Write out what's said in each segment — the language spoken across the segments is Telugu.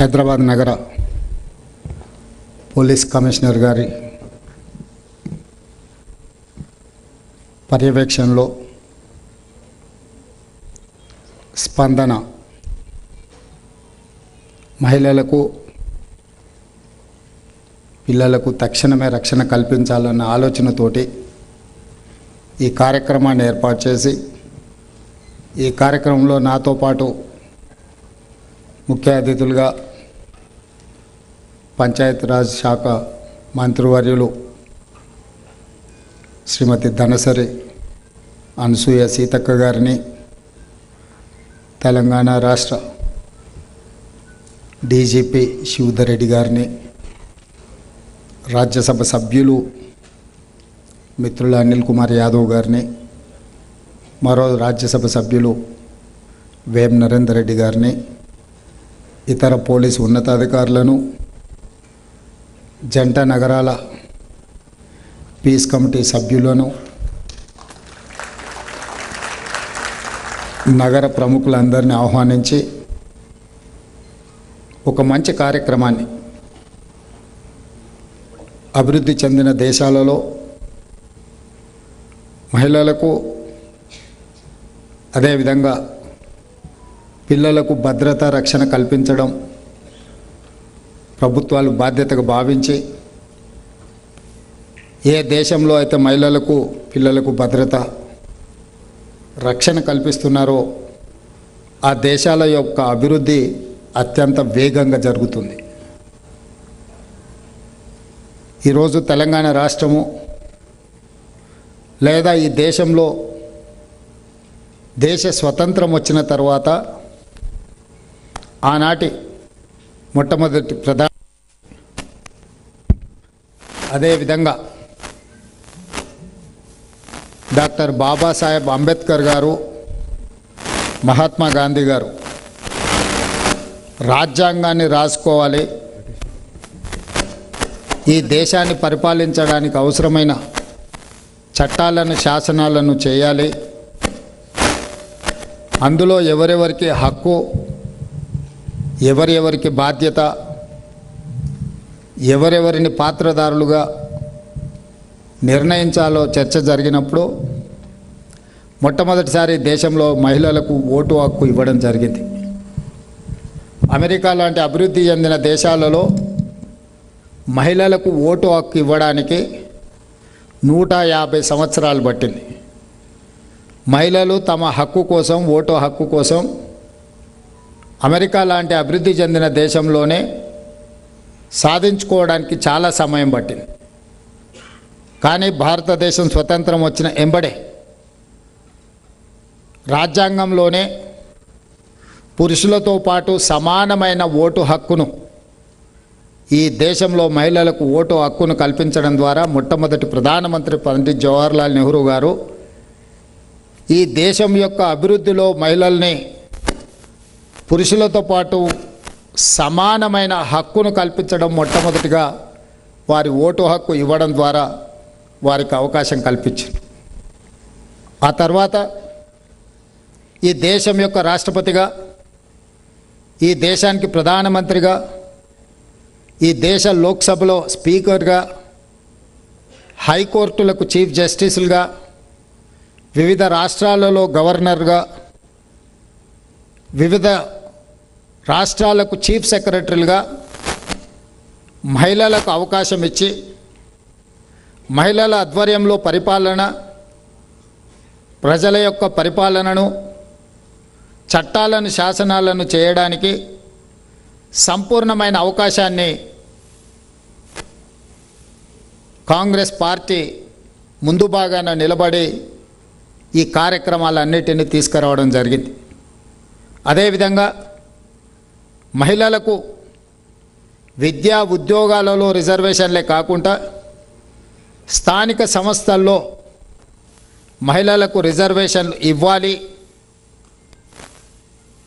హైదరాబాద్ నగర పోలీస్ కమిషనర్ గారి పర్యవేక్షణలో స్పందన మహిళలకు పిల్లలకు తక్షణమే రక్షణ కల్పించాలన్న ఆలోచనతోటి ఈ కార్యక్రమాన్ని ఏర్పాటు చేసి ఈ కార్యక్రమంలో నాతో పాటు ముఖ్య అతిథులుగా పంచాయతీరాజ్ శాఖ మంత్రివర్యులు శ్రీమతి ధనసరి అనసూయ సీతక్క గారిని, తెలంగాణ రాష్ట్ర డీజీపీ శివధర్ రెడ్డి గారిని, రాజ్యసభ సభ్యులు మిత్రులు అనిల్ కుమార్ యాదవ్ గారిని, మరో రాజ్యసభ సభ్యులు వేం నరేందర్ రెడ్డి గారిని, ఇతర పోలీసు ఉన్నతాధికారులను, జంట నగరాల పీస్ కమిటీ సభ్యులను, నగర ప్రముఖులందరినీ ఆహ్వానించి ఒక మంచి కార్యక్రమాన్ని అభివృద్ధి చెందిన దేశాలలో మహిళలకు అదేవిధంగా పిల్లలకు భద్రత రక్షణ కల్పించడం ప్రభుత్వాలు బాధ్యతగా భావించి ఏ దేశంలో అయితే మహిళలకు పిల్లలకు భద్రత రక్షణ కల్పిస్తున్నారో ఆ దేశాల యొక్క అభివృద్ధి అత్యంత వేగంగా జరుగుతుంది. ఈరోజు తెలంగాణ రాష్ట్రము లేదా ఈ దేశంలో దేశ స్వతంత్రం వచ్చిన తర్వాత ఆనాటి మొట్టమొదటి ప్రధాని అదేవిధంగా డాక్టర్ బాబాసాహెబ్ అంబేద్కర్ గారు, మహాత్మా గాంధీ గారు రాజ్యాంగాన్ని రాసుకోవాలి, ఈ దేశాన్ని పరిపాలించడానికి అవసరమైన చట్టాలను శాసనాలను చేయాలి, అందులో ఎవరెవరికి హక్కు ఎవరెవరికి బాధ్యత ఎవరెవరిని పాత్రదారులుగా నిర్ణయించాలో చర్చ జరిగినప్పుడు మొట్టమొదటిసారి దేశంలో మహిళలకు ఓటు హక్కు ఇవ్వడం జరిగింది. అమెరికా లాంటి అభివృద్ధి చెందిన దేశాలలో మహిళలకు ఓటు హక్కు ఇవ్వడానికి 150 సంవత్సరాలు పట్టింది. మహిళలు తమ హక్కు కోసం, ఓటు హక్కు కోసం అమెరికా లాంటి అభివృద్ధి చెందిన దేశంలోనే సాధించుకోవడానికి చాలా సమయం పట్టింది. కానీ భారతదేశం స్వతంత్రం వచ్చిన ఎంబడే రాజ్యాంగంలోనే పురుషులతో పాటు సమానమైన ఓటు హక్కును ఈ దేశంలో మహిళలకు ఓటు హక్కును కల్పించడం ద్వారా మొట్టమొదటి ప్రధానమంత్రి పండిట్ జవహర్లాల్ నెహ్రూ గారు ఈ దేశం యొక్క అభివృద్ధిలో మహిళల్ని పురుషులతో పాటు సమానమైన హక్కును కల్పించడం, మొట్టమొదటిగా వారి ఓటు హక్కు ఇవ్వడం ద్వారా వారికి అవకాశం కల్పించింది. ఆ తర్వాత ఈ దేశం యొక్క రాష్ట్రపతిగా, ఈ దేశానికి ప్రధానమంత్రిగా, ఈ దేశ లోక్సభలో స్పీకర్గా, హైకోర్టులకు చీఫ్ జస్టిసులుగా, వివిధ రాష్ట్రాలలో గవర్నర్గా, వివిధ రాష్ట్రాలకు చీఫ్ సెక్రటరీలుగా మహిళలకు అవకాశం ఇచ్చి మహిళల ఆధ్వర్యంలో పరిపాలన, ప్రజల యొక్క పరిపాలనను, చట్టాలను, శాసనాలను చేయడానికి సంపూర్ణమైన అవకాశాన్ని కాంగ్రెస్ పార్టీ ముందు భాగాన నిలబడి ఈ కార్యక్రమాలన్నిటినీ తీసుకురావడం జరిగింది. అదేవిధంగా మహిళలకు విద్యా ఉద్యోగాలలో రిజర్వేషన్లే కాకుండా స్థానిక సంస్థల్లో మహిళలకు రిజర్వేషన్లు ఇవ్వాలి,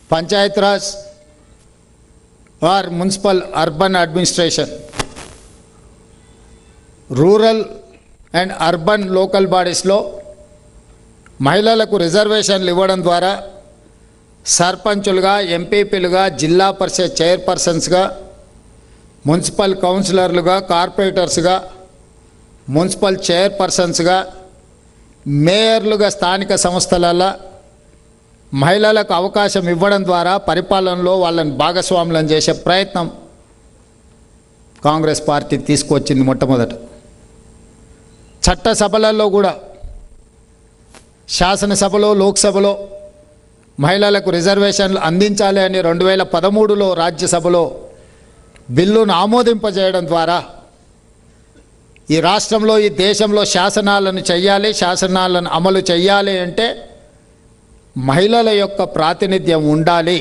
Panchayati Raj are municipal urban administration, rural and urban local బాడీస్లో మహిళలకు రిజర్వేషన్లు ఇవ్వడం ద్వారా సర్పంచులుగా, ఎంపీపీలుగా, జిల్లా పరిషత్ చైర్పర్సన్స్గా, మున్సిపల్ కౌన్సిలర్లుగా, కార్పొరేటర్స్గా, మున్సిపల్ చైర్పర్సన్స్గా, మేయర్లుగా స్థానిక సంస్థలలో మహిళలకు అవకాశం ఇవ్వడం ద్వారా పరిపాలనలో వాళ్ళని భాగస్వాములను చేసే ప్రయత్నం కాంగ్రెస్ పార్టీ తీసుకొచ్చింది. మొట్టమొదట చట్టసభలలో కూడా, శాసనసభలో, లోక్సభలో మహిళలకు రిజర్వేషన్లు అందించాలి అని 2013లో రాజ్యసభలో బిల్లును ఆమోదింపజేయడం ద్వారా ఈ రాష్ట్రంలో, ఈ దేశంలో శాసనాలను చెయ్యాలి, శాసనాలను అమలు చెయ్యాలి అంటే మహిళల యొక్క ప్రాతినిధ్యం ఉండాలి,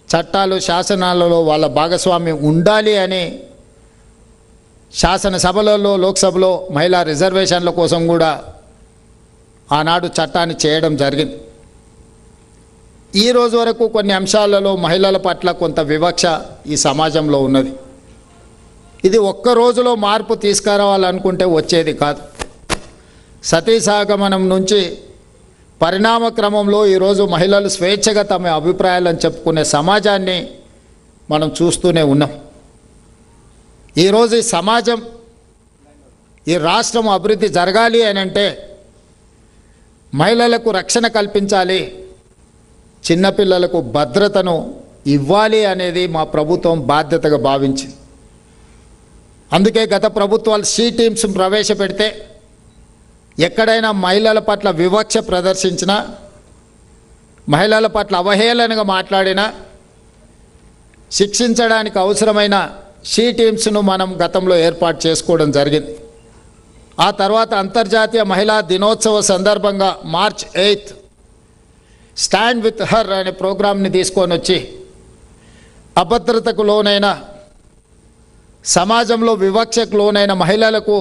చట్టాలు శాసనాలలో వాళ్ళ భాగస్వామ్యం ఉండాలి అని శాసనసభలలో, లోక్సభలో మహిళా రిజర్వేషన్ల కోసం కూడా ఆనాడు చట్టాన్ని చేయడం జరిగింది. ఈ రోజు వరకు కొన్ని అంశాలలో మహిళల పట్ల కొంత వివక్ష ఈ సమాజంలో ఉన్నది. ఇది ఒక్క రోజులో మార్పు తీసుకురావాలనుకుంటే వచ్చేది కాదు. సతీసాగమనం నుంచి పరిణామ క్రమంలో ఈరోజు మహిళలు స్వేచ్ఛగా తమ అభిప్రాయాలను చెప్పుకునే సమాజాన్ని మనం చూస్తూనే ఉన్నాం. ఈరోజు ఈ సమాజం, ఈ రాష్ట్రం అభివృద్ధి జరగాలి అని అంటే మహిళలకు రక్షణ కల్పించాలి, చిన్నపిల్లలకు భద్రతను ఇవ్వాలి అనేది మా ప్రభుత్వం బాధ్యతగా భావించింది. అందుకే గత ప్రభుత్వాలు షీ టీమ్స్ ప్రవేశపెడితే ఎక్కడైనా మహిళల పట్ల వివక్ష ప్రదర్శించినా, మహిళల పట్ల అవహేళనగా మాట్లాడినా శిక్షించడానికి అవసరమైన షీ టీమ్స్ను మనం గతంలో ఏర్పాటు చేసుకోవడం జరిగింది. ఆ తర్వాత అంతర్జాతీయ మహిళా దినోత్సవ సందర్భంగా మార్చ్ 8 స్టాండ్ విత్ హర్ అనే ప్రోగ్రాంని తీసుకొని వచ్చి అభద్రతకు లోనైన, సమాజంలో వివక్షకు లోనైన మహిళలకు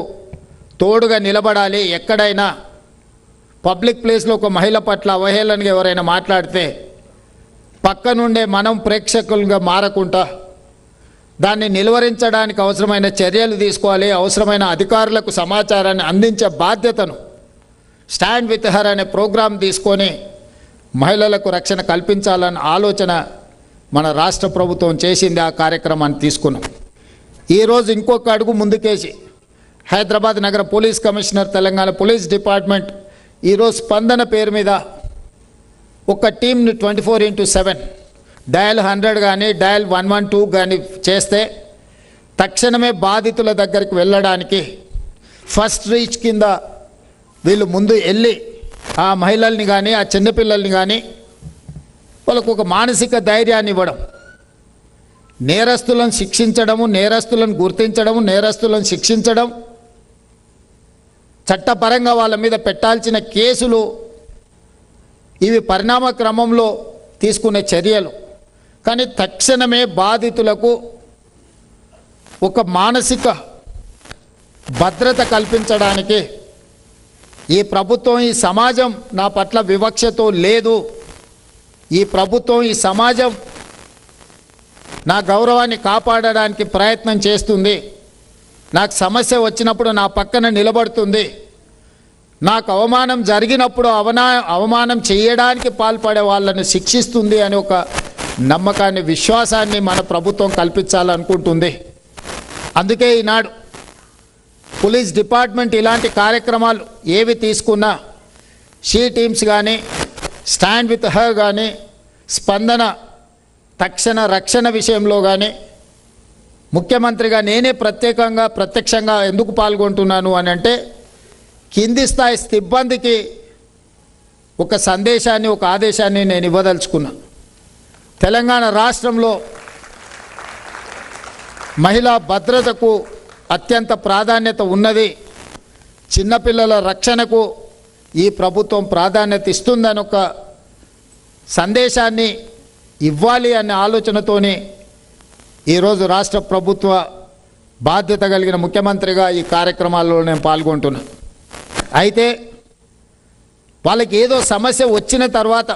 తోడుగా నిలబడాలి. ఎక్కడైనా పబ్లిక్ ప్లేస్లో ఒక మహిళ పట్ల అవహేళనగా ఎవరైనా మాట్లాడితే పక్క నుండే మనం ప్రేక్షకులుగా మారకుండా దాన్ని నిలువరించడానికి అవసరమైన చర్యలు తీసుకోవాలి. అవసరమైన అధికారులకు సమాచారాన్ని అందించే బాధ్యతను స్టాండ్ విత్ హర్ అనే ప్రోగ్రాం తీసుకొని మహిళలకు రక్షణ కల్పించాలన్న ఆలోచన మన రాష్ట్ర ప్రభుత్వం చేసింది. ఆ కార్యక్రమాన్ని తీసుకున్నాం. ఈరోజు ఇంకొక అడుగు ముందుకేసి హైదరాబాద్ నగర police commissioner, Telangana police department ఈరోజు స్పందన పేరు మీద ఒక టీంని 24/7 డయల్ 100 కానీ డయల్ 112 కానీ చేస్తే తక్షణమే బాధితుల దగ్గరికి వెళ్ళడానికి ఫస్ట్ రీచ్ కింద వీళ్ళు ముందు వెళ్ళి ఆ మహిళల్ని కానీ, ఆ చిన్నపిల్లల్ని కానీ వాళ్ళకు ఒక మానసిక ధైర్యాన్ని ఇవ్వడం, నేరస్తులను శిక్షించడము, నేరస్తులను గుర్తించడము, నేరస్తులను శిక్షించడం, చట్టపరంగా వాళ్ళ మీద పెట్టాల్సిన కేసులు, ఇవి పరిణామ క్రమంలో తీసుకునే చర్యలు. కానీ తక్షణమే బాధితులకు ఒక మానసిక భద్రత కల్పించడానికి ఈ ప్రభుత్వం, ఈ సమాజం నా పట్ల వివక్షతో లేదు, ఈ ప్రభుత్వం, ఈ సమాజం నా గౌరవాన్ని కాపాడడానికి ప్రయత్నం చేస్తుంది, నాకు సమస్య వచ్చినప్పుడు నా పక్కన నిలబడుతుంది, నాకు అవమానం జరిగినప్పుడు అవమానం చేయడానికి పాల్పడే వాళ్ళని శిక్షిస్తుంది అని ఒక నమ్మకాన్ని, విశ్వాసాన్ని మన ప్రభుత్వం కల్పించాలనుకుంటుంది. అందుకే ఈనాడు పోలీస్ డిపార్ట్మెంట్ ఇలాంటి కార్యక్రమాలు ఏవి తీసుకున్నా, షీ టీమ్స్ కానీ, స్టాండ్ విత్ హర్ కానీ, స్పందన తక్షణ రక్షణ విషయంలో కానీ, ముఖ్యమంత్రిగా నేనే ప్రత్యక్షంగా ఎందుకు పాల్గొంటున్నాను అని అంటే కింది స్థాయి సిబ్బందికి ఒక సందేశాన్ని, ఒక ఆదేశాన్ని నేను ఇవ్వదలుచుకున్నా. తెలంగాణ రాష్ట్రంలో మహిళా భద్రతకు అత్యంత ప్రాధాన్యత ఉన్నది. చిన్నపిల్లల రక్షణకు ఈ ప్రభుత్వం ప్రాధాన్యత ఇస్తుందని ఒక సందేశాన్ని ఇవ్వాలి అనే ఆలోచనతోని ఈరోజు రాష్ట్ర ప్రభుత్వ బాధ్యత కలిగిన ముఖ్యమంత్రిగా ఈ కార్యక్రమాల్లో నేను పాల్గొంటున్నా. అయితే వాళ్ళకి ఏదో సమస్య వచ్చిన తర్వాత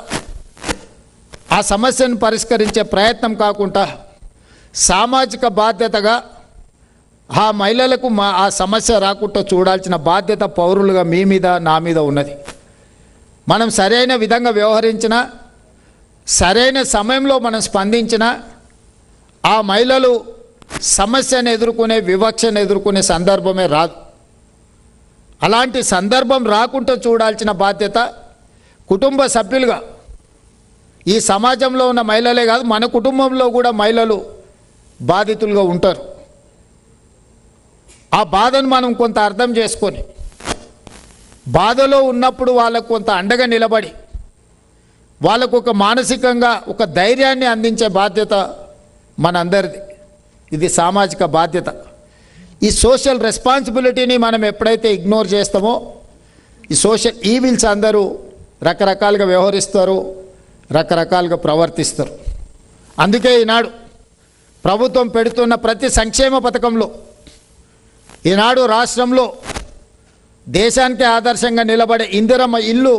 ఆ సమస్యను పరిష్కరించే ప్రయత్నం కాకుండా సామాజిక బాధ్యతగా ఆ మహిళలకు ఆ సమస్య రాకుండా చూడాల్సిన బాధ్యత పౌరులుగా మీ మీద, నా మీద ఉన్నది. మనం సరైన విధంగా వ్యవహరించినా, సరైన సమయంలో మనం స్పందించిన ఆ మహిళలు సమస్యను ఎదుర్కొనే వివక్షను ఎదుర్కొనే సందర్భమే రాదు. అలాంటి సందర్భం రాకుండా చూడాల్సిన బాధ్యత కుటుంబ సభ్యులుగా ఈ సమాజంలో ఉన్న మహిళలే కాదు, మన కుటుంబంలో కూడా మహిళలు బాధితులుగా ఉంటారు. ఆ బాధను మనం కొంత అర్థం చేసుకొని బాధలో ఉన్నప్పుడు వాళ్ళకు కొంత అండగా నిలబడి వాళ్ళకు ఒక మానసికంగా ఒక ధైర్యాన్ని అందించే బాధ్యత మనందరిది. ఇది సామాజిక బాధ్యత. ఈ సోషల్ రెస్పాన్సిబిలిటీని మనం ఎప్పుడైతే ఇగ్నోర్ చేస్తామో ఈ సోషల్ ఈవిల్స్ అందరూ రకరకాలుగా వ్యవహరిస్తారు, రకరకాలుగా ప్రవర్తిస్తారు. అందుకే ఈనాడు ప్రభుత్వం పెడుతున్న ప్రతి సంక్షేమ పథకంలో ఈనాడు రాష్ట్రంలో దేశానికే ఆదర్శంగా నిలబడే ఇందిరమ్మ ఇల్లు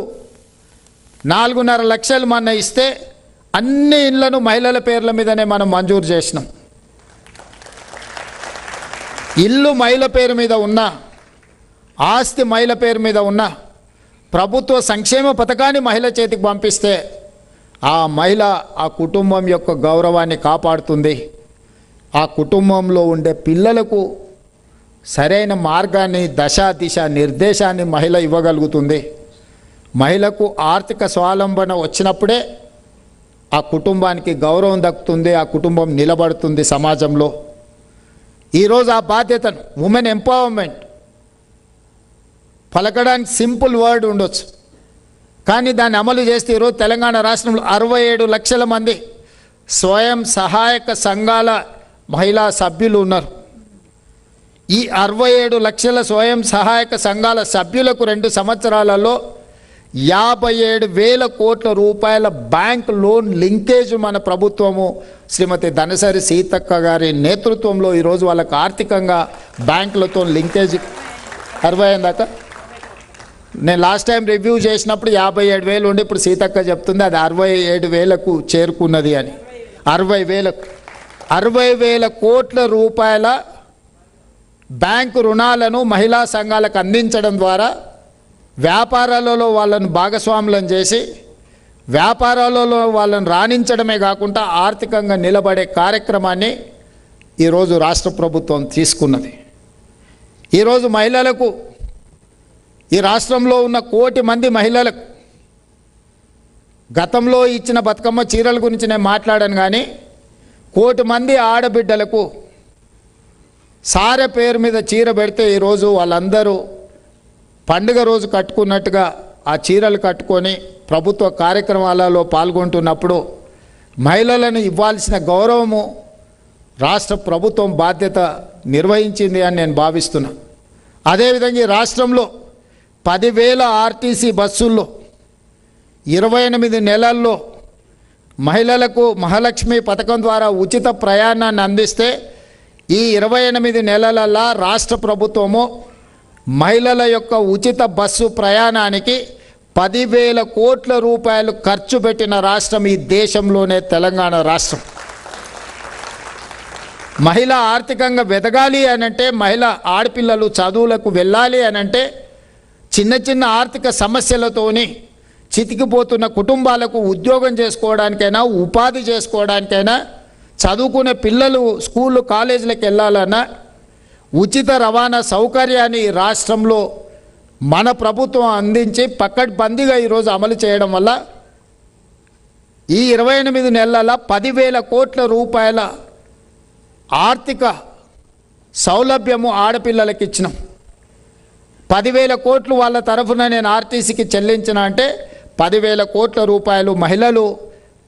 4.5 లక్షలు మన ఇస్తే అన్ని ఇళ్లను మహిళల పేర్ల మీదనే మనం మంజూరు చేసినాం. ఇల్లు మహిళ పేరు మీద ఉన్నా, ఆస్తి మహిళ పేరు మీద ఉన్నా, ప్రభుత్వ సంక్షేమ పథకాన్ని మహిళ చేతికి పంపిస్తే ఆ మహిళ ఆ కుటుంబం యొక్క గౌరవాన్ని కాపాడుతుంది. ఆ కుటుంబంలో ఉండే పిల్లలకు సరైన మార్గాన్ని, దశ దిశ నిర్దేశాన్ని మహిళ ఇవ్వగలుగుతుంది. మహిళకు ఆర్థిక స్వావలంబన వచ్చినప్పుడే ఆ కుటుంబానికి గౌరవం దక్కుతుంది, ఆ కుటుంబం నిలబడుతుంది సమాజంలో. ఈరోజు ఆ బాధ్యతను ఉమెన్ ఎంపవర్మెంట్ పలకడానికి సింపుల్ వర్డ్ ఉండొచ్చు, కానీ దాన్ని అమలు చేస్తే ఈరోజు తెలంగాణ రాష్ట్రంలో 67 లక్షల మంది స్వయం సహాయక సంఘాల మహిళా సభ్యులు ఉన్నారు. ఈ 67 లక్షల స్వయం సహాయక సంఘాల సభ్యులకు 2 సంవత్సరాలలో 57,000 కోట్ల రూపాయల బ్యాంక్ లోన్ లింకేజ్ మన ప్రభుత్వము శ్రీమతి ధనసరి సీతక్క గారి నేతృత్వంలో ఈరోజు వాళ్ళకు ఆర్థికంగా బ్యాంకులతో లింకేజ్ 60 దాకా. నేను లాస్ట్ టైం రివ్యూ చేసినప్పుడు 57,000 ఉండి ఇప్పుడు సీతక్క చెప్తుంది అది 67,000కు చేరుకున్నది అని. 60,000 కోట్ల రూపాయల బ్యాంకు రుణాలను మహిళా సంఘాలకు అందించడం ద్వారా వ్యాపారాలలో వాళ్ళను భాగస్వాములను చేసి వ్యాపారాలలో వాళ్ళను రాణించడమే కాకుండా ఆర్థికంగా నిలబడే కార్యక్రమాన్ని ఈరోజు రాష్ట్ర ప్రభుత్వం తీసుకున్నది. ఈరోజు మహిళలకు ఈ రాష్ట్రంలో ఉన్న 1 కోటి మంది మహిళలకు గతంలో ఇచ్చిన బతుకమ్మ చీరల గురించి నేను మాట్లాడాను, కానీ 1 కోటి మంది ఆడబిడ్డలకు సారె పేరు మీద చీర పెడితే ఈరోజు వాళ్ళందరూ పండుగ రోజు కట్టుకున్నట్టుగా ఆ చీరలు కట్టుకొని ప్రభుత్వ కార్యక్రమాలలో పాల్గొంటున్నప్పుడు మహిళలను ఇవ్వాల్సిన గౌరవము రాష్ట్ర ప్రభుత్వం బాధ్యత నిర్వహించింది అని నేను భావిస్తున్నా. అదేవిధంగా ఈ రాష్ట్రంలో 10,000 ఆర్టీసీ బస్సుల్లో 28 నెలల్లో మహిళలకు మహాలక్ష్మి పథకం ద్వారా ఉచిత ప్రయాణాన్ని అందిస్తే ఈ 28 నెలలలో రాష్ట్ర ప్రభుత్వము మహిళల యొక్క ఉచిత బస్సు ప్రయాణానికి 10,000 కోట్ల రూపాయలు ఖర్చు పెట్టిన రాష్ట్రం ఈ దేశంలోనే తెలంగాణ రాష్ట్రం. మహిళ ఆర్థికంగా వెదగాలి అనంటే, మహిళ ఆడపిల్లలు చదువులకు వెళ్ళాలి అనంటే, చిన్న చిన్న ఆర్థిక సమస్యలతోని చితికిపోతున్న కుటుంబాలకు ఉద్యోగం చేసుకోవడానికైనా ఉపాధి చేసుకోవడానికైనా చదువుకునే పిల్లలు స్కూళ్ళు కాలేజీలకు వెళ్ళాలన్నా ఉచిత రవాణా సౌకర్యాన్ని రాష్ట్రంలో మన ప్రభుత్వం అందించి పకడ్బందీగా ఈరోజు అమలు చేయడం వల్ల ఈ 28 నెలల 10,000 కోట్ల రూపాయల ఆర్థిక సౌలభ్యము ఆడపిల్లలకి ఇచ్చినాం. 10,000 కోట్లు వాళ్ళ తరఫున నేను ఆర్టీసీకి చెల్లించిన అంటే 10,000 కోట్ల రూపాయలు మహిళలు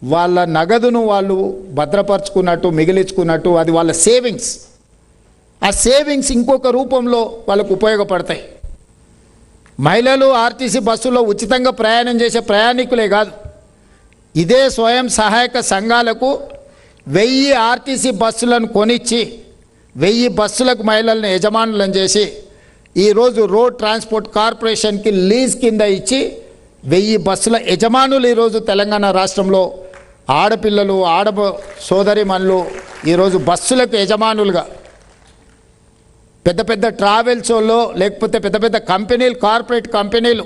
వాళ్ళ నగదును వాళ్ళు భద్రపరుచుకున్నట్టు, మిగిలించుకున్నట్టు, అది వాళ్ళ సేవింగ్స్. ఆ సేవింగ్స్ ఇంకొక రూపంలో వాళ్ళకు ఉపయోగపడతాయి. మహిళలు ఆర్టీసీ బస్సులో ఉచితంగా ప్రయాణం చేసే ప్రయాణికులే కాదు, ఇదే స్వయం సహాయక సంఘాలకు 1000 ఆర్టీసీ బస్సులను కొనిచ్చి 1000 బస్సులకు మహిళలను యజమానులను చేసి ఈరోజు రోడ్ ట్రాన్స్పోర్ట్ కార్పొరేషన్కి లీజ్ కింద ఇచ్చి 1000 బస్సుల యజమానులు ఈరోజు తెలంగాణ రాష్ట్రంలో ఆడపిల్లలు, సోదరిమణులు ఈరోజు బస్సులకు యజమానులుగా పెద్ద పెద్ద ట్రావెల్స్లో లేకపోతే పెద్ద పెద్ద కంపెనీలు, కార్పొరేట్ కంపెనీలు,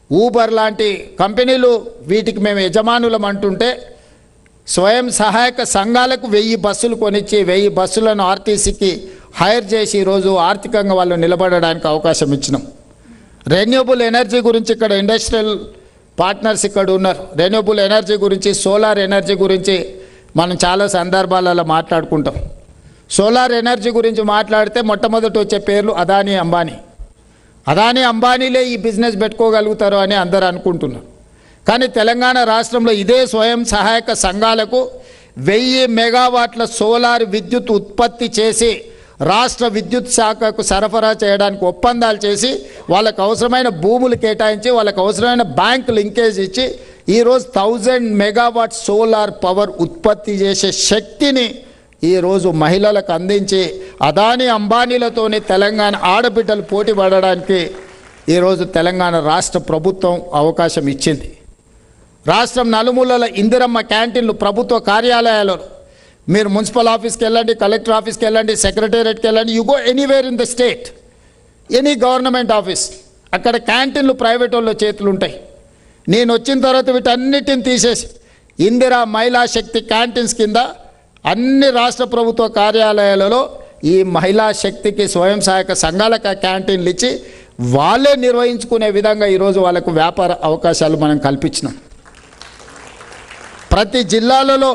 ఊబర్ లాంటి కంపెనీలు వీటికి మేము యజమానులం అంటుంటే స్వయం సహాయక సంఘాలకు 1000 బస్సులు కొనిచ్చి 1000 బస్సులను ఆర్టీసీకి హైర్ చేసి ఈరోజు ఆర్థికంగా వాళ్ళు నిలబడడానికి అవకాశం ఇచ్చినాం. రెన్యూబుల్ ఎనర్జీ గురించి ఇక్కడ ఇండస్ట్రియల్ పార్ట్నర్స్ ఇక్కడ ఉన్నారు. రెన్యూబుల్ ఎనర్జీ గురించి, సోలార్ ఎనర్జీ గురించి మనం చాలా సందర్భాలలో మాట్లాడుకుంటాం. సోలార్ ఎనర్జీ గురించి మాట్లాడితే మొట్టమొదటి వచ్చే పేర్లు అదానీ, అంబానీ. అదానీ, అంబానీలే ఈ బిజినెస్ పెట్టుకోగలుగుతారు అని అందరూ అనుకుంటున్నారు. కానీ తెలంగాణ రాష్ట్రంలో ఇదే స్వయం సహాయక సంఘాలకు 1000 మెగావాట్ల సోలార్ విద్యుత్ ఉత్పత్తి చేసి రాష్ట్ర విద్యుత్ శాఖకు సరఫరా చేయడానికి ఒప్పందాలు చేసి వాళ్ళకు అవసరమైన భూములు కేటాయించి వాళ్ళకు అవసరమైన బ్యాంక్ లింకేజ్ ఇచ్చి ఈరోజు 1000 మెగావాట్ సోలార్ పవర్ ఉత్పత్తి చేసే శక్తిని ఈరోజు మహిళలకు అందించి అదానీ, అంబానీలతోని తెలంగాణ ఆడబిడ్డలు పోటీ పడడానికి ఈరోజు తెలంగాణ రాష్ట్ర ప్రభుత్వం అవకాశం ఇచ్చింది. రాష్ట్రం నలుమూలల ఇందిరమ్మ క్యాంటీన్లు ప్రభుత్వ కార్యాలయాలు, మీరు మున్సిపల్ ఆఫీస్కి వెళ్ళండి, కలెక్టర్ ఆఫీస్కి వెళ్ళండి, సెక్రటేరియట్కి వెళ్ళండి, you go anywhere in the state, any government office, అక్కడ క్యాంటీన్లు ప్రైవేట్ వాళ్ళ చేతులు ఉంటాయి. నేను వచ్చిన తర్వాత వీటన్నిటిని తీసేసి ఇందిరా మహిళా శక్తి క్యాంటీన్స్ కింద అన్ని రాష్ట్ర ప్రభుత్వ కార్యాలయాలలో ఈ మహిళా శక్తికి స్వయం సహాయక సంఘాలకు క్యాంటీన్లు ఇచ్చి వాళ్ళే నిర్వహించుకునే విధంగా ఈరోజు వాళ్ళకు వ్యాపార అవకాశాలు మనం కల్పించినాం. ప్రతి జిల్లాలలో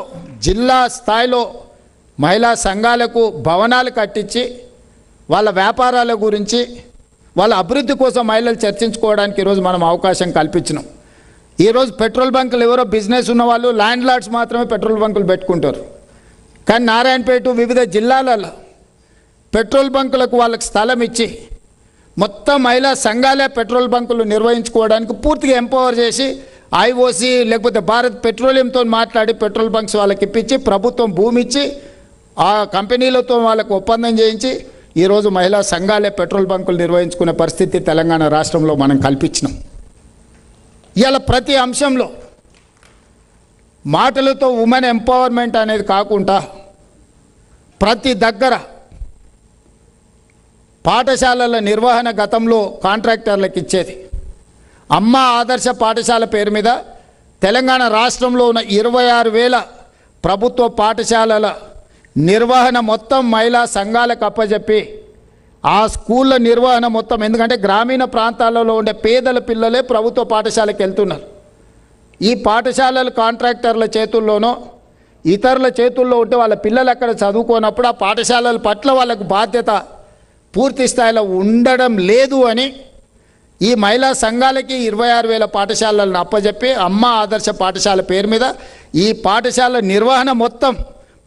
జిల్లా స్థాయిలో మహిళా సంఘాలకు భవనాలు కట్టించి వాళ్ళ వ్యాపారాల గురించి వాళ్ళ అభివృద్ధి కోసం మహిళలు చర్చించుకోవడానికి ఈరోజు మనం అవకాశం కల్పించినాం. ఈరోజు పెట్రోల్ బంకులు ఎవరో బిజినెస్ ఉన్న వాళ్ళు, ల్యాండ్ లార్డ్స్ మాత్రమే పెట్రోల్ బంకులు పెట్టుకుంటారు. కానీ నారాయణపేట వివిధ జిల్లాలలో పెట్రోల్ బంకులకు వాళ్ళకి స్థలం ఇచ్చి మొత్తం మహిళా సంఘాలే పెట్రోల్ బంకులు నిర్వహించుకోవడానికి పూర్తిగా ఎంపవర్ చేసి ఐఓసి లేకపోతే భారత్ పెట్రోలియంతో మాట్లాడి పెట్రోల్ బంక్స్ వాళ్ళకి ఇప్పించి ప్రభుత్వం భూమి ఇచ్చి ఆ కంపెనీలతో వాళ్ళకు ఒప్పందం చేయించి ఈరోజు మహిళా సంఘాలే పెట్రోల్ బంకులు నిర్వహించుకునే పరిస్థితి తెలంగాణ రాష్ట్రంలో మనం కల్పించినాం. ఇవాళ ప్రతి అంశంలో మాటలతో ఉమెన్ ఎంపవర్మెంట్ అనేది కాకుండా ప్రతి దగ్గర పాఠశాలల నిర్వహణ గతంలో కాంట్రాక్టర్లకు ఇచ్చేది. అమ్మ ఆదర్శ పాఠశాల పేరు మీద తెలంగాణ రాష్ట్రంలో ఉన్న 26,000 ప్రభుత్వ పాఠశాలల నిర్వహణ మొత్తం మహిళా సంఘాలకు అప్పచెప్పి ఆ స్కూళ్ళ నిర్వహణ మొత్తం, ఎందుకంటే గ్రామీణ ప్రాంతాలలో ఉండే పేదల పిల్లలే ప్రభుత్వ పాఠశాలకు వెళ్తున్నారు. ఈ పాఠశాలలు కాంట్రాక్టర్ల చేతుల్లోనో ఇతరుల చేతుల్లో ఉంటే వాళ్ళ పిల్లలు అక్కడ చదువుకోనప్పుడు ఆ పాఠశాలల పట్ల వాళ్ళకు బాధ్యత పూర్తి స్థాయిలో ఉండడం లేదు అని ఈ మహిళా సంఘాలకి 26,000 పాఠశాలలను అప్పచెప్పి అమ్మ ఆదర్శ పాఠశాల పేరు మీద ఈ పాఠశాల నిర్వహణ మొత్తం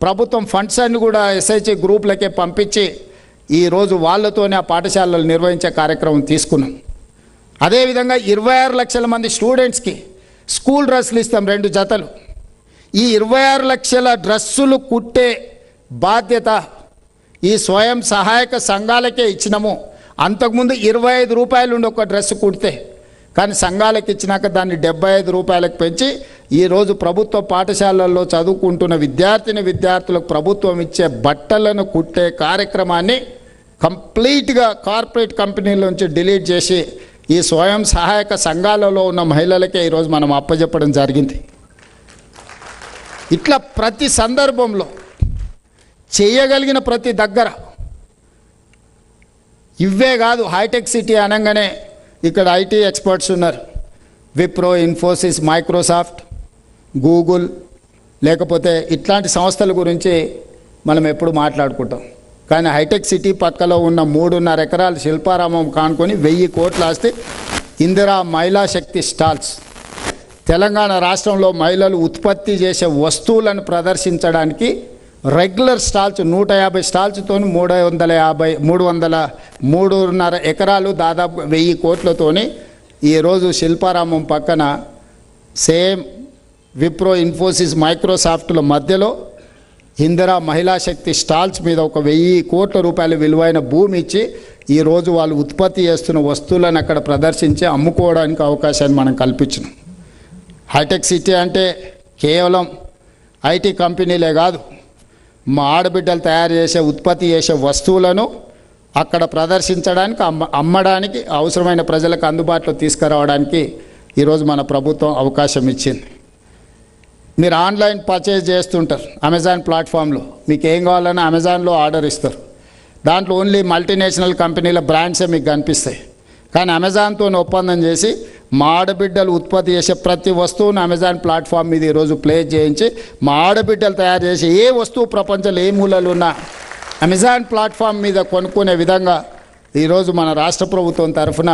ప్రభుత్వం ఫండ్స్ అన్ని కూడా ఎస్ఐజి గ్రూపులకే పంపించి ఈరోజు వాళ్ళతోనే ఆ పాఠశాలలు నిర్వహించే కార్యక్రమం తీసుకున్నాం. అదేవిధంగా 26 లక్షల మంది స్టూడెంట్స్కి స్కూల్ డ్రెస్సులు ఇస్తాం, 2 జతలు. ఈ 26 లక్షల డ్రెస్సులు కుట్టే బాధ్యత ఈ స్వయం సహాయక సంఘాలకే ఇచ్చినాము. అంతకుముందు 25 రూపాయలు ఉండి ఒక డ్రెస్సు కుడితే, కానీ సంఘాలకు ఇచ్చినాక దాన్ని 75 రూపాయలకు పెంచి ఈరోజు ప్రభుత్వ పాఠశాలల్లో చదువుకుంటున్న విద్యార్థులకు ప్రభుత్వం ఇచ్చే బట్టలను కుట్టే కార్యక్రమాన్ని కంప్లీట్గా కార్పొరేట్ కంపెనీల నుంచి డిలీట్ చేసి ఈ స్వయం సహాయక సంఘాలలో ఉన్న మహిళలకే ఈరోజు మనం అప్పచెప్పడం జరిగింది. ఇట్లా ప్రతి సందర్భంలో చేయగలిగిన ప్రతి దగ్గర ఇవే కాదు, హైటెక్ సిటీ అనగానే ఇక్కడ ఐటీ ఎక్స్పర్ట్స్ ఉన్నారు. విప్రో, ఇన్ఫోసిస్, మైక్రోసాఫ్ట్, గూగుల్, లేకపోతే ఇట్లాంటి సంస్థల గురించి మనం ఎప్పుడు మాట్లాడుకుంటాం. కానీ హైటెక్ సిటీ పక్కలో ఉన్న 3.5 ఎకరాల శిల్పారామం కానుకొని 1000 కోట్ల ఆస్తి ఇందిరా మహిళా శక్తి స్టాల్స్. తెలంగాణ రాష్ట్రంలో మహిళలు ఉత్పత్తి చేసే వస్తువులను ప్రదర్శించడానికి రెగ్యులర్ స్టాల్స్ 150 స్టాల్స్తో 3.5 ఎకరాలు దాదాపు 1000 కోట్లతోని ఈరోజు శిల్పారామం పక్కన సేమ్ విప్రో, ఇన్ఫోసిస్, మైక్రోసాఫ్ట్ల మధ్యలో ఇందిరా మహిళా శక్తి స్టాల్స్ మీద ఒక 1000 కోట్ల రూపాయల విలువైన భూమి ఇచ్చి ఈరోజు వాళ్ళు ఉత్పత్తి చేస్తున్న వస్తువులను అక్కడ ప్రదర్శించి అమ్ముకోవడానికి అవకాశాన్ని మనం కల్పించినాం. హైటెక్ సిటీ అంటే కేవలం ఐటీ కంపెనీలే కాదు, మా ఆడబిడ్డలు తయారు చేసే ఉత్పత్తి చేసే వస్తువులను అక్కడ ప్రదర్శించడానికి, అమ్మడానికి, అవసరమైన ప్రజలకు అందుబాటులో తీసుకురావడానికి ఈరోజు మన ప్రభుత్వం అవకాశం ఇచ్చింది. మీరు ఆన్లైన్ పర్చేజ్ చేస్తుంటారు అమెజాన్ ప్లాట్ఫామ్లో, మీకు ఏం కావాలన్నా అమెజాన్లో ఆర్డర్ ఇస్తారు. దాంట్లో ఓన్లీ మల్టీనేషనల్ కంపెనీల బ్రాండ్సే మీకు కనిపిస్తాయి. కానీ అమెజాన్తో ఒప్పందం చేసి మా ఆడబిడ్డలు ఉత్పత్తి చేసే ప్రతి వస్తువును అమెజాన్ ప్లాట్ఫామ్ మీద ఈరోజు ప్లేస్ చేయించి మా ఆడబిడ్డలు తయారు చేసే ఏ వస్తువు ప్రపంచంలో ఏ మూలలు ఉన్నా అమెజాన్ ప్లాట్ఫామ్ మీద కొనుక్కునే విధంగా ఈరోజు మన రాష్ట్ర ప్రభుత్వం తరఫున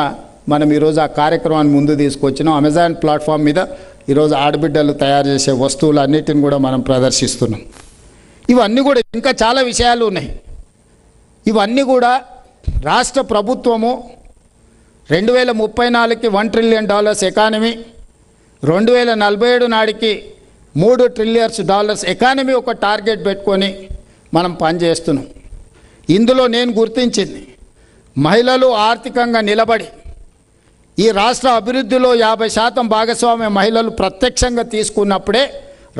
మనం ఈరోజు ఆ కార్యక్రమాన్ని ముందు తీసుకొచ్చినాం. అమెజాన్ ప్లాట్ఫామ్ మీద ఈరోజు ఆడబిడ్డలు తయారు చేసే వస్తువులన్నిటిని కూడా మనం ప్రదర్శిస్తున్నాం. ఇవన్నీ కూడా ఇంకా చాలా విషయాలు ఉన్నాయి. ఇవన్నీ కూడా రాష్ట్ర ప్రభుత్వము 2034కి $1 ట్రిలియన్ ఎకానమీ, 2047 నాటికి $3 ట్రిలియన్ ఎకానమీ ఒక టార్గెట్ పెట్టుకొని మనం పనిచేస్తున్నాం. ఇందులో నేను గుర్తించింది మహిళలు ఆర్థికంగా నిలబడి ఈ రాష్ట్ర అభివృద్ధిలో 50% భాగస్వామ్య మహిళలు ప్రత్యక్షంగా తీసుకున్నప్పుడే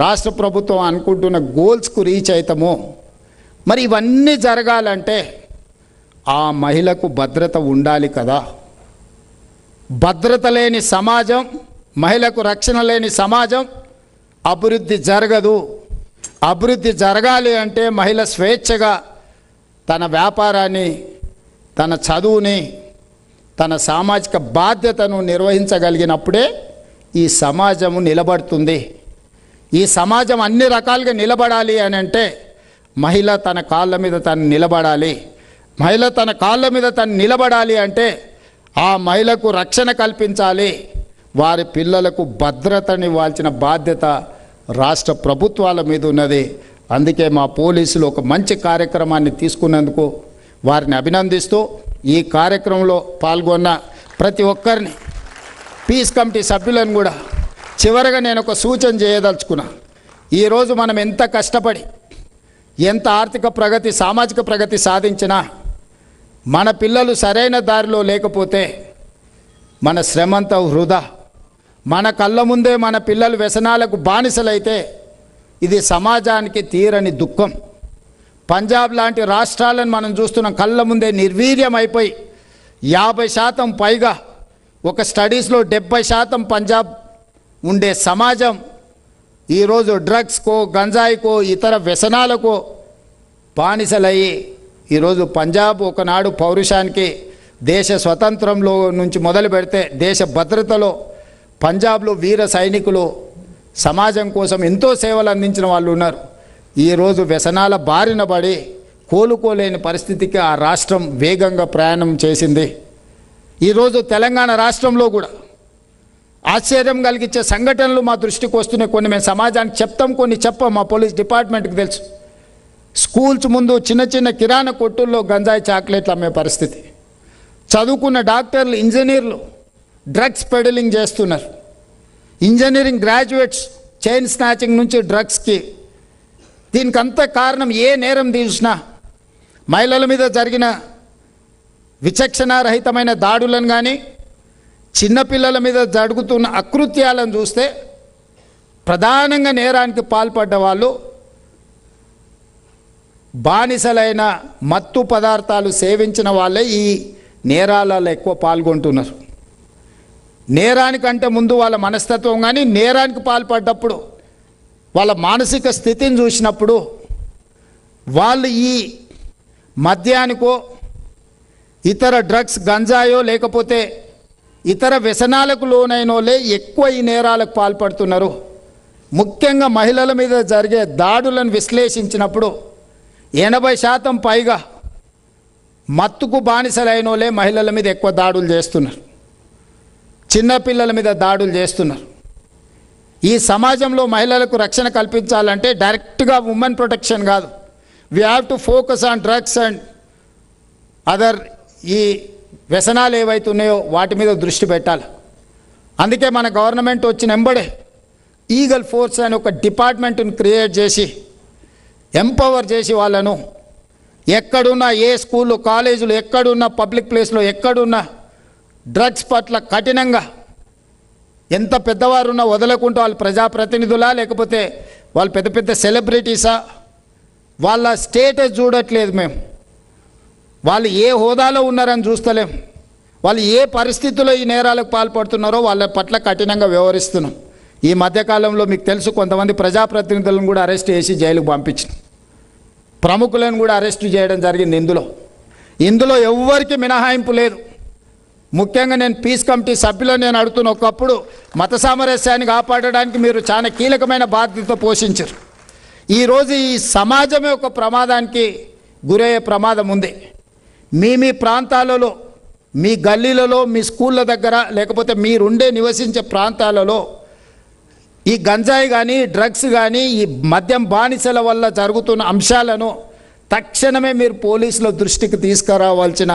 రాష్ట్ర ప్రభుత్వం అనుకుంటున్న గోల్స్కు రీచ్ అవుతాము. మరి ఇవన్నీ జరగాలంటే ఆ మహిళకు భద్రత ఉండాలి కదా. భద్రత లేని సమాజం, మహిళకు రక్షణ లేని సమాజం అభివృద్ధి జరగదు. అభివృద్ధి జరగాలి అంటే మహిళ స్వేచ్ఛగా తన వ్యాపారాన్ని, తన చదువుని, తన సామాజిక బాధ్యతను నిర్వహించగలిగినప్పుడే ఈ సమాజము నిలబడుతుంది. ఈ సమాజం అన్ని రకాలుగా నిలబడాలి అని అంటే మహిళ తన కాళ్ళ మీద తను నిలబడాలి. మహిళ తన కాళ్ళ మీద తను నిలబడాలి అంటే ఆ మహిళకు రక్షణ కల్పించాలి. వారి పిల్లలకు భద్రతనివ్వాల్సిన బాధ్యత రాష్ట్ర ప్రభుత్వాల మీద ఉన్నది. అందుకే మా పోలీసులు ఒక మంచి కార్యక్రమాన్ని తీసుకున్నందుకు వారిని అభినందిస్తూ ఈ కార్యక్రమంలో పాల్గొన్న ప్రతి ఒక్కరిని, పీస్ కమిటీ సభ్యులను కూడా చివరగా నేను ఒక సూచన చేయదలుచుకున్నా. ఈరోజు మనం ఎంత కష్టపడి ఎంత ఆర్థిక ప్రగతి, సామాజిక ప్రగతి సాధించినా మన పిల్లలు సరైన దారిలో లేకపోతే మన శ్రమంతా వృధా. మన కళ్ళ ముందే మన పిల్లలు వ్యసనాలకు బానిసలైతే ఇది సమాజానికి తీరని దుఃఖం. పంజాబ్ లాంటి రాష్ట్రాలను మనం చూస్తున్నాం, కళ్ళ ముందే నిర్వీర్యం అయిపోయి 50% పైగా, ఒక స్టడీస్లో 70% పంజాబ్ ఉండే సమాజం ఈరోజు డ్రగ్స్కో, గంజాయికో, ఇతర వ్యసనాలకో బానిసలయ్యి ఈరోజు పంజాబ్ ఒకనాడు పౌరుషానికి, దేశ స్వతంత్రంలో నుంచి మొదలు పెడితే దేశ భద్రతలో పంజాబ్లో వీర సైనికులు సమాజం కోసం ఎంతో సేవలు అందించిన వాళ్ళు ఉన్నారు. ఈరోజు వ్యసనాల బారిన పడి కోలుకోలేని పరిస్థితికి ఆ రాష్ట్రం వేగంగా ప్రయాణం చేసింది. ఈరోజు తెలంగాణ రాష్ట్రంలో కూడా ఆశ్చర్యం కలిగించే సంఘటనలు మా దృష్టికి వస్తున్నాయి. కొన్ని మేము సమాజానికి చెప్తాం, కొన్ని చెప్పం. మా పోలీస్ డిపార్ట్మెంట్కి తెలుసు. స్కూల్స్ ముందు చిన్న చిన్న కిరాణా కొట్టుల్లో గంజాయి చాక్లెట్లు అమ్మే పరిస్థితి. చదువుకున్న డాక్టర్లు, ఇంజనీర్లు డ్రగ్స్ పెడలింగ్ చేస్తున్నారు. ఇంజనీరింగ్ గ్రాడ్యుయేట్స్ చైన్ స్నాచింగ్ నుంచి డ్రగ్స్కి. దీనికంతా కారణం ఏ నేరం తీసినా, మహిళల మీద జరిగిన విచక్షణారహితమైన దాడులను కానీ, చిన్నపిల్లల మీద జరుగుతున్న అకృత్యాలను చూస్తే ప్రధానంగా నేరానికి పాల్పడ్డ వాళ్ళు బానిసలైన మత్తు పదార్థాలు సేవించిన వాళ్ళే ఈ నేరాలలో ఎక్కువ పాల్గొంటున్నారు. నేరానికంటే ముందు వాళ్ళ మనస్తత్వం కానీ, నేరానికి పాల్పడ్డప్పుడు వాళ్ళ మానసిక స్థితిని చూసినప్పుడు వాళ్ళు ఈ మద్యానికో, ఇతర డ్రగ్స్, గంజాయో లేకపోతే ఇతర వ్యసనాలకు లోనైనోలే ఎక్కువ ఈ నేరాలకు పాల్పడుతున్నారు. ముఖ్యంగా మహిళల మీద జరిగే దాడులను విశ్లేషించినప్పుడు 80% పైగా మత్తుకు బానిసలైనోలే మహిళల మీద ఎక్కువ దాడులు చేస్తున్నారు, చిన్నపిల్లల మీద దాడులు చేస్తున్నారు. ఈ సమాజంలో మహిళలకు రక్షణ కల్పించాలంటే డైరెక్ట్గా ఉమెన్ ప్రొటెక్షన్ కాదు, we have to focus on drugs and other ఈ వ్యసనాలు ఏవైతున్నాయో వాటి మీద దృష్టి పెట్టాలి. అందుకే మన గవర్నమెంట్ వచ్చిన వెంబడే ఈగల్ ఫోర్స్ అని ఒక డిపార్ట్మెంట్ని క్రియేట్ చేసి ఎంపవర్ చేసి వాళ్ళను ఎక్కడున్నా, ఏ స్కూళ్ళు, కాలేజీలు, ఎక్కడున్నా, పబ్లిక్ ప్లేస్లో ఎక్కడున్నా డ్రగ్స్ పట్ల కఠినంగా, ఎంత పెద్దవారున్నా వదలకుంటూ, వాళ్ళు ప్రజాప్రతినిధులా లేకపోతే వాళ్ళు పెద్ద పెద్ద సెలబ్రిటీసా, వాళ్ళ స్టేటస్ చూడట్లేదు మేము, వాళ్ళు ఏ హోదాలో ఉన్నారని చూస్తలేం, వాళ్ళు ఏ పరిస్థితుల్లో ఈ నేరాలకు పాల్పడుతున్నారో వాళ్ళ పట్ల కఠినంగా వ్యవహరిస్తున్నాం. ఈ మధ్యకాలంలో మీకు తెలుసు కొంతమంది ప్రజాప్రతినిధులను కూడా అరెస్ట్ చేసి జైలుకు పంపించిన, ప్రముఖులను కూడా అరెస్టు చేయడం జరిగింది. ఇందులో ఎవ్వరికి మినహాయింపు లేదు. ముఖ్యంగా నేను పీస్ కమిటీ సభ్యులను నేను అడుగుతున్న, ఒకప్పుడు మత సామరస్యాన్ని కాపాడడానికి మీరు చాలా కీలకమైన బాధ్యత పోషించారు. ఈరోజు ఈ సమాజమే ఒక ప్రమాదానికి గురయ్యే ప్రమాదం ఉంది. మీ ప్రాంతాలలో, మీ గల్లీలలో, మీ స్కూళ్ళ దగ్గర, లేకపోతే మీరుండే నివసించే ప్రాంతాలలో ఈ గంజాయి కానీ, డ్రగ్స్ కానీ, ఈ మద్యం బానిసల వల్ల జరుగుతున్న అంశాలను తక్షణమే మీరు పోలీసుల దృష్టికి తీసుకురావాల్సిన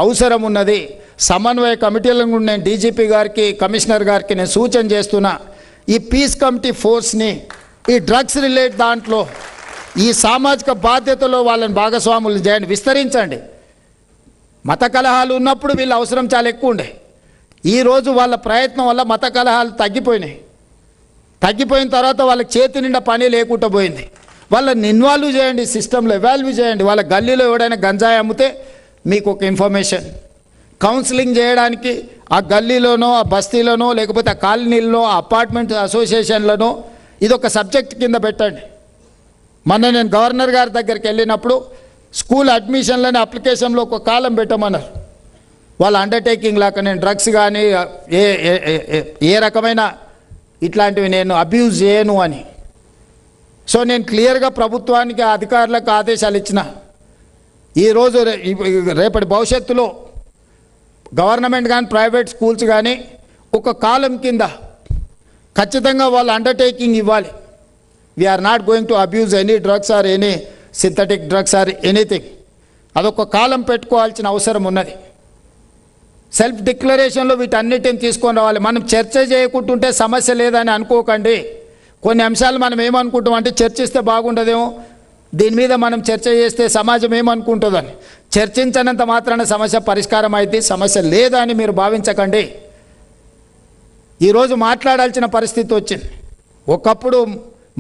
అవసరం ఉన్నది. సమన్వయ కమిటీలను కూడా నేను డీజీపీ గారికి, కమిషనర్ గారికి నేను సూచన చేస్తున్నా. ఈ పీస్ కమిటీ ఫోర్స్ని ఈ డ్రగ్స్ రిలేట్ దాంట్లో ఈ సామాజిక బాధ్యతలో వాళ్ళని భాగస్వాములు చేయండి, విస్తరించండి. మత కలహాలు ఉన్నప్పుడు వీళ్ళ అవసరం చాలా ఎక్కువ ఉండే. ఈరోజు వాళ్ళ ప్రయత్నం వల్ల మత కలహాలు తగ్గిపోయిన తర్వాత వాళ్ళకి చేతి నిండా పని లేకుండా పోయింది. వాళ్ళని ఇన్వాల్వ్ చేయండి, సిస్టంలో ఎవాల్వ్ చేయండి. వాళ్ళ గల్లీలో ఎవడైనా గంజాయి అమ్మితే మీకు ఒక ఇన్ఫర్మేషన్, కౌన్సిలింగ్ చేయడానికి ఆ గల్లీలోనో, ఆ బస్తీలోనో, లేకపోతే ఆ కాలనీల్లో, ఆ అపార్ట్మెంట్ అసోసియేషన్లోనో ఇదొక సబ్జెక్ట్ కింద పెట్టండి. మొన్న నేను గవర్నర్ గారి దగ్గరికి వెళ్ళినప్పుడు స్కూల్ అడ్మిషన్లని అప్లికేషన్లో ఒక కాలం పెట్టమన్నారు. వాళ్ళ అండర్టేకింగ్ లాగా నేను డ్రగ్స్ కానీ ఏ రకమైన ఇట్లాంటివి నేను అబ్యూజ్ చేయను అని. సో నేను క్లియర్గా ప్రభుత్వానికి, అధికారులకు ఆదేశాలు ఇచ్చిన. ఈరోజు రేపటి భవిష్యత్తులో గవర్నమెంట్ కానీ, ప్రైవేట్ స్కూల్స్ కానీ ఒక కాలం కింద ఖచ్చితంగా వాళ్ళు అండర్టేకింగ్ ఇవ్వాలి. We're not going to abuse any drugs or any synthetic drugs or anything. అదొక కాలం పెట్టుకోవాల్సిన అవసరం ఉన్నది. సెల్ఫ్ డిక్లరేషన్లో వీటన్నిటిని తీసుకొని రావాలి. మనం చర్చ చేయకుంటుంటే సమస్య లేదని అనుకోకండి. కొన్ని అంశాలు మనం ఏమనుకుంటాం అంటే చర్చిస్తే బాగుండదేమో, దీని మీద మనం చర్చ చేస్తే సమాజం ఏమనుకుంటుందని. చర్చించనంత మాత్రాన సమస్య పరిష్కారం అయితే సమస్య లేదని మీరు భావించకండి. ఈరోజు మాట్లాడాల్సిన పరిస్థితి వచ్చింది. ఒకప్పుడు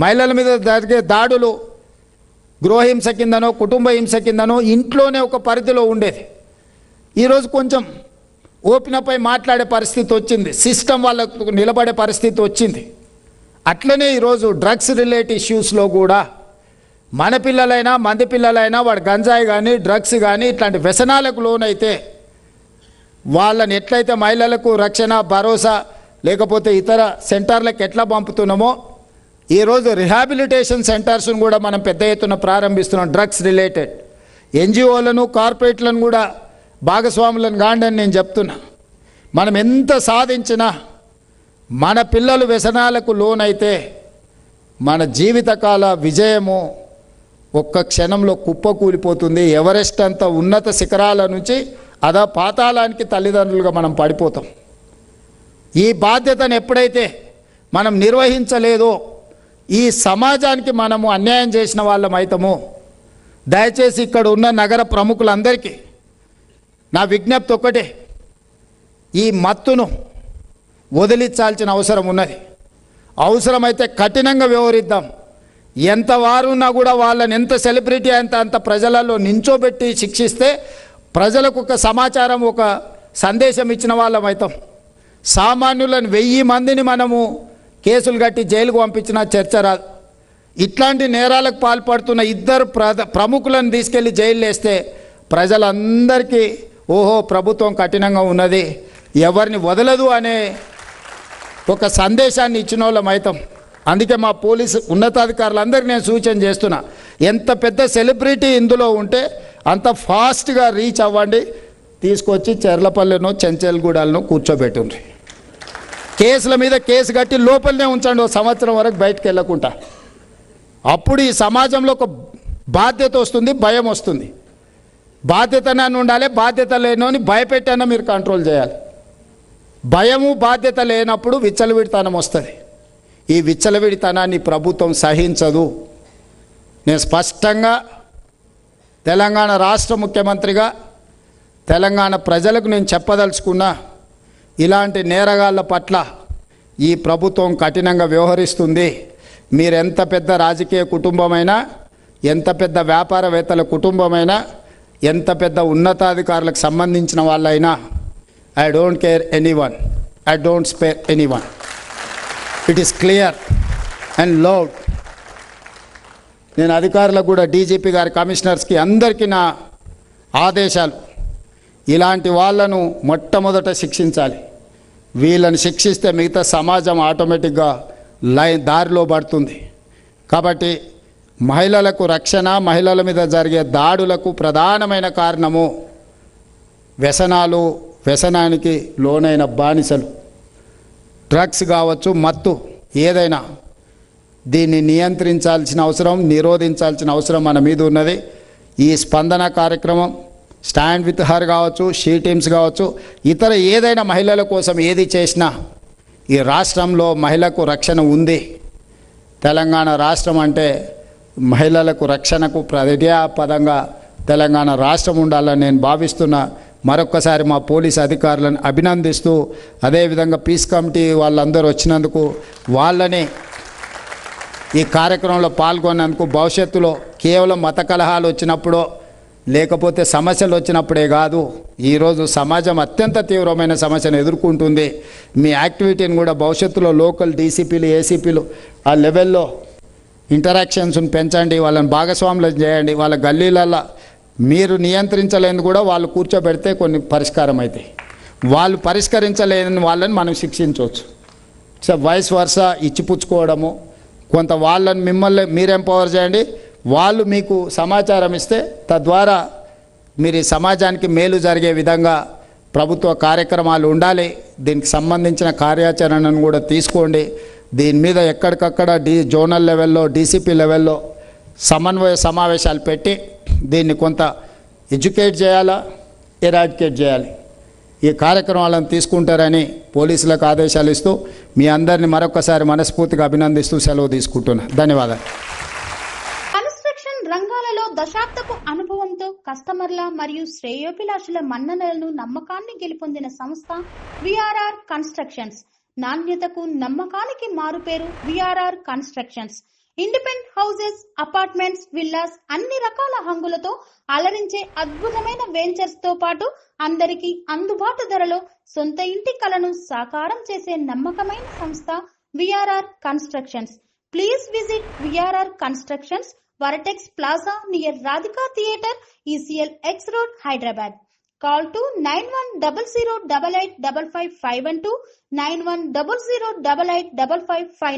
మహిళల మీద జరిగే దాడులు గృహహింస కిందనో, కుటుంబ హింస కిందనో ఇంట్లోనే ఒక పరిధిలో ఉండేది. ఈరోజు కొంచెం ఓపెనపై మాట్లాడే పరిస్థితి వచ్చింది, సిస్టమ్ వాళ్ళకు నిలబడే పరిస్థితి వచ్చింది. అట్లనే ఈరోజు డ్రగ్స్ రిలేట్ ఇష్యూస్లో కూడా మన పిల్లలైనా, మంది పిల్లలైనా వాడు గంజాయి కానీ, డ్రగ్స్ కానీ ఇట్లాంటి వ్యసనాలకు లోనైతే వాళ్ళని ఎట్లయితే మహిళలకు రక్షణ, భరోసా లేకపోతే ఇతర సెంటర్లకు ఎట్లా పంపుతున్నామో ఈరోజు రిహాబిలిటేషన్ సెంటర్స్ను కూడా మనం పెద్ద ఎత్తున ప్రారంభిస్తున్నాం. డ్రగ్స్ రిలేటెడ్ ఎన్జిఓలను, కార్పొరేట్లను కూడా భాగస్వాములను కాండని నేను చెప్తున్నా. మనం ఎంత సాధించినా మన పిల్లలు వ్యసనాలకు లోనైతే మన జీవితకాల విజయము ఒక్క క్షణంలో కుప్పకూలిపోతుంది. ఎవరెస్ట్ అంత ఉన్నత శిఖరాల నుంచి అదా పాతాళానికి తల్లిదండ్రులుగా మనం పడిపోతాం. ఈ బాధ్యతను ఎప్పుడైతే మనం నిర్వహించలేదో ఈ సమాజానికి మనము అన్యాయం చేసిన వాళ్ళం అవుతాము. దయచేసి ఇక్కడ ఉన్న నగర ప్రముఖులందరికీ నా విజ్ఞప్తి ఒక్కటే, ఈ మత్తును వదిలించాల్సిన అవసరం ఉన్నది. అవసరమైతే కఠినంగా వ్యవహరిద్దాం. ఎంత వారున్నా కూడా వాళ్ళని ఎంత సెలబ్రిటీ అంత ప్రజలలో నించోబెట్టి శిక్షిస్తే ప్రజలకు ఒక సమాచారం, ఒక సందేశం ఇచ్చిన వాళ్ళం అవుతాం. సామాన్యులను 1000 మందిని మనము కేసులు కట్టి జైలుకు పంపించిన చర్చ రాదు. ఇట్లాంటి నేరాలకు పాల్పడుతున్న 2 ప్రముఖులను తీసుకెళ్లి జైలు వేస్తే ప్రజలందరికీ ఓహో ప్రభుత్వం కఠినంగా ఉన్నది, ఎవరిని వదలదు అనే ఒక సందేశాన్ని ఇచ్చిన వాళ్ళం అవుతాం. అందుకే మా పోలీసు ఉన్నతాధికారులందరికీ నేను సూచన చేస్తున్నా, ఎంత పెద్ద సెలబ్రిటీ ఇందులో ఉంటే అంత ఫాస్ట్గా రీచ్ అవ్వండి, తీసుకొచ్చి చెర్లపల్లెనో చెంచల్గూడలను కూర్చోబెట్టుండ్రి. కేసుల మీద కేసు కట్టి లోపలనే ఉంచండి, 1 సంవత్సరం వరకు బయటకు వెళ్ళకుండా. అప్పుడు ఈ సమాజంలో ఒక బాధ్యత వస్తుంది, భయం వస్తుంది. బాధ్యతనే ఉండాలి, బాధ్యత లేనోని భయపెట్టైనా మీరు కంట్రోల్ చేయాలి. భయము బాధ్యత లేనప్పుడు విచ్చలవిడితనం వస్తుంది. ఈ విచ్చలవిడితనాన్ని ప్రభుత్వం సహించదు. నేను స్పష్టంగా తెలంగాణ రాష్ట్ర ముఖ్యమంత్రిగా తెలంగాణ ప్రజలకు నేను చెప్పదలుచుకున్నా, ఇలాంటి నేరగాళ్ళ పట్ల ఈ ప్రభుత్వం కఠినంగా వ్యవహరిస్తుంది. మీరెంత పెద్ద రాజకీయ కుటుంబమైనా, ఎంత పెద్ద వ్యాపారవేత్తల కుటుంబమైనా, ఎంత పెద్ద ఉన్నతాధికారులకు సంబంధించిన వాళ్ళైనా, I don't care anyone, I don't spare anyone. It is clear and loud. నేను అధికారులకు కూడా, డీజీపీ గారి, కమిషనర్స్కి అందరికీ నా ఆదేశాలు, ఇలాంటి వాళ్ళను మొట్టమొదట శిక్షించాలి. వీళ్ళని శిక్షిస్తే మిగతా సమాజం ఆటోమేటిక్గా దారిలో పడుతుంది. కాబట్టి మహిళలకు రక్షణ, మహిళల మీద జరిగే దాడులకు ప్రధానమైన కారణము వ్యసనాలు, వ్యసనానికి లోనైన బానిసలు, డ్రగ్స్ కావచ్చు, మత్తు ఏదైనా. దీన్ని నియంత్రించాల్సిన అవసరం, నిరోధించాల్సిన అవసరం మన మీద ఉన్నది. ఈ స్పందన కార్యక్రమం, స్టాండ్ విత్ హర్ కావచ్చు, షీ టీమ్స్ కావచ్చు, ఇతర ఏదైనా మహిళల కోసం ఏది చేసినా ఈ రాష్ట్రంలో మహిళకు రక్షణ ఉంది. తెలంగాణ రాష్ట్రం అంటే మహిళలకు రక్షణకు పదంగా తెలంగాణ రాష్ట్రం ఉండాలని నేను భావిస్తున్నా. మరొక్కసారి మా పోలీస్ అధికారులను అభినందిస్తూ, అదేవిధంగా పీస్ కమిటీ వాళ్ళందరూ వచ్చినందుకు, వాళ్ళని ఈ కార్యక్రమంలో పాల్గొన్నందుకు, భవిష్యత్తులో కేవలం మత కలహాలు వచ్చినప్పుడో లేకపోతే సమస్యలు వచ్చినప్పుడే కాదు, ఈరోజు సమాజం అత్యంత తీవ్రమైన సమస్యను ఎదుర్కొంటుంది. మీ యాక్టివిటీని కూడా భవిష్యత్తులో లోకల్ డీసీపీలు, ఏసీపీలు ఆ లెవెల్లో ఇంటరాక్షన్స్ని పెంచండి, వాళ్ళని భాగస్వాములను చేయండి. వాళ్ళ గల్లీలల్లో మీరు నియంత్రించలేని కూడా వాళ్ళు కూర్చోబెడితే కొన్ని పరిష్కారం అవుతాయి. వాళ్ళు పరిష్కరించలేని వాళ్ళని మనం శిక్షించవచ్చు. సో వైస్ వర్సా ఇచ్చిపుచ్చుకోవడము, కొంత వాళ్ళని మిమ్మల్ని మీరు ఎంపవర్ చేయండి, వాళ్ళు మీకు సమాచారం ఇస్తే తద్వారా మీరు ఈ సమాజానికి మేలు జరిగే విధంగా ప్రభుత్వ కార్యక్రమాలు ఉండాలి. దీనికి సంబంధించిన కార్యాచరణను కూడా తీసుకోండి. దీని మీద ఎక్కడికక్కడ జోనల్ లెవెల్లో, డీసీపీ లెవెల్లో సమన్వయ సమావేశాలు పెట్టి దీన్ని కొంత ఎడ్యుకేట్ చేయాలా, ఎరాడికేట్ చేయాలి. ఈ కార్యక్రమాలను తీసుకుంటారని పోలీసులకు ఆదేశాలు ఇస్తూ మీ అందరిని మరొకసారి మనస్ఫూర్తిగా అభినందిస్తూ సెలవు తీసుకుంటున్నా. ధన్యవాదాలు. కన్స్ట్రక్షన్ రంగాలలో దశాబ్దపు అనుభవంతో కస్టమర్ల మరియు శ్రేయోభిలాషుల మన్ననలను, నమ్మకాన్ని గెలుపొందిన సంస్థ విఆర్ఆర్ కన్స్ట్రక్షన్స్. నాణ్యతకు, నమ్మకానికి మారుపేరు VRR constructions. Independent houses, apartments, villas అన్ని రకాల హంగులతో అలరించే అద్భుతమైన వెంచర్స్ తో పాటు అందరికీ అందుబాటు ధరలో సొంత ఇంటి కలను సాకారం చేసే నమ్మకమైన సంస్థ VRR constructions. Please visit VRR constructions, Varatex Plaza near Radhika Theatre, ECL X Road, Hyderabad. Call to 910088555512, 9100885559.